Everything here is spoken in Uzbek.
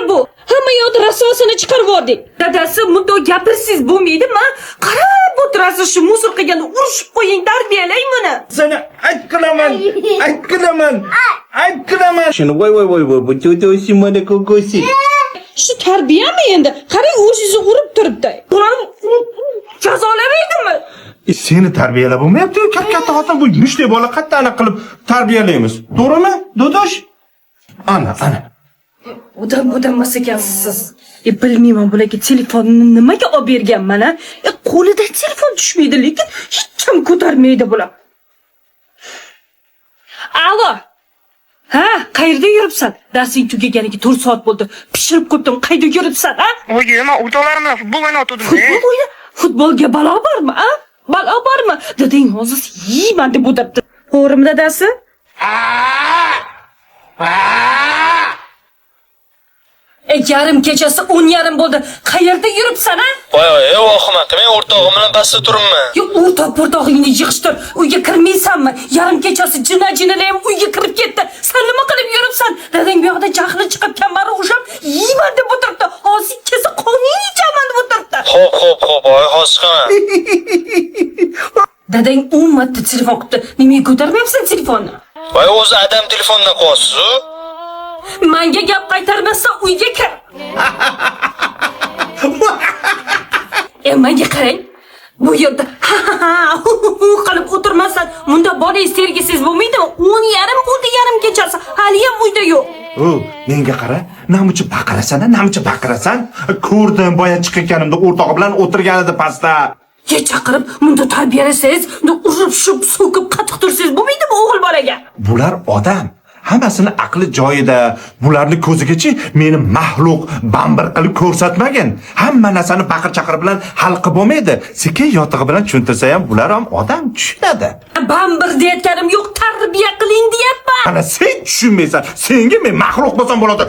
bu. Hamma yoqda rasvosini chiqarib yubordik. Dadasi bunday gapirsiz bo'lmaydimi? Qarab o'tirasiz shu musor qilganda urishib qo'ying, tarbiyalang buni. Sana aytqilaman. Shuni voy, bu to'to'si mana ko'kosi. Shu tarbiyami endi? Qarang, o'zingizni urib turibdi. Ularni jazolamaydimi? Seni tarbiyalab bo'lmayapti. Katta xotin bu mushtay bola qattani qilib tarbiyalaymiz. To'g'rimi? Dodosh. Ana. Odam ekansiz siz. Bilmayman bularga telefonni nimaga olib berganman a? Qo'lida telefon tushmaydi, lekin hech kim ko'tarmaydi bular. Alo. Ha, qayerda yuribsan? Darsing tugaganiga 4 soat bo'ldi. Pishirib qo'ydim. Qayerda yuribsan, ha? Oyi, men o'rtoqlarim bilan futbol o'ynayotgandim. Futbolga balo bormi, a? Balo bormi? Dadang hozir yeyman deb o'tiribdi. To'g'rimi dadasi? Yarim kechasi 10:30 bo'ldi. Qayerda yuribsan, ha? Voy, vohima, men o'rtog'im bilan pastda turibman. Yo'q, o'rtog'ingni yig'ishtir. Uyga kirmaysanmi? Yarim kechasi jina-jinalar ham uyga kirib ketdi. Sen nima qilib yuribsan? Dadang bu yoqda jahli chiqib kamari ushab yeyman deb o'tiribdi. Hozir kesa qoningni ichaman deb o'tiribdi. Xo'p, voy, hozir chiqaman. Dadang 10 marta telefon qildi. Nimaga ko'tarmayapsan telefonni? Voy, o'zi adam telefondan qo'yasiz-ku. Menga gap qaytarmasa uyga kir. Menga qarang. Bu yerda qilib o'tirmasdan bunda bolangiz sergisiz bo'lmaydimi? 10:30 bo'ldi, yarim kechasi. Hali ham uyda yo'q. Menga qara, namuchi baqirasan? Ko'rdim, boya chiqayotganimda o'rtog'i bilan o'tirgan edi pastda. Chaqirib, bunda tarbiyalasangiz, bunda urib so'kib qattiq tursangiz bo'lmaydimi o'g'il bolaga? Bular odam. Hammasini aqli joyida. Bularni ko'zigachi meni mahluq bambir qilib ko'rsatmagin. Hamma narsani baqir-chaqir bilan hal qilib bo'lmaydi. Sekin yotig'i bilan tushuntirsa ham bular ham odam tushunadi. Bambir deyotganim yo'q, tarbiya qiling deyapman. Ana sen tushunmaysan. Senga men mahluq bo'lsam bo'ladi.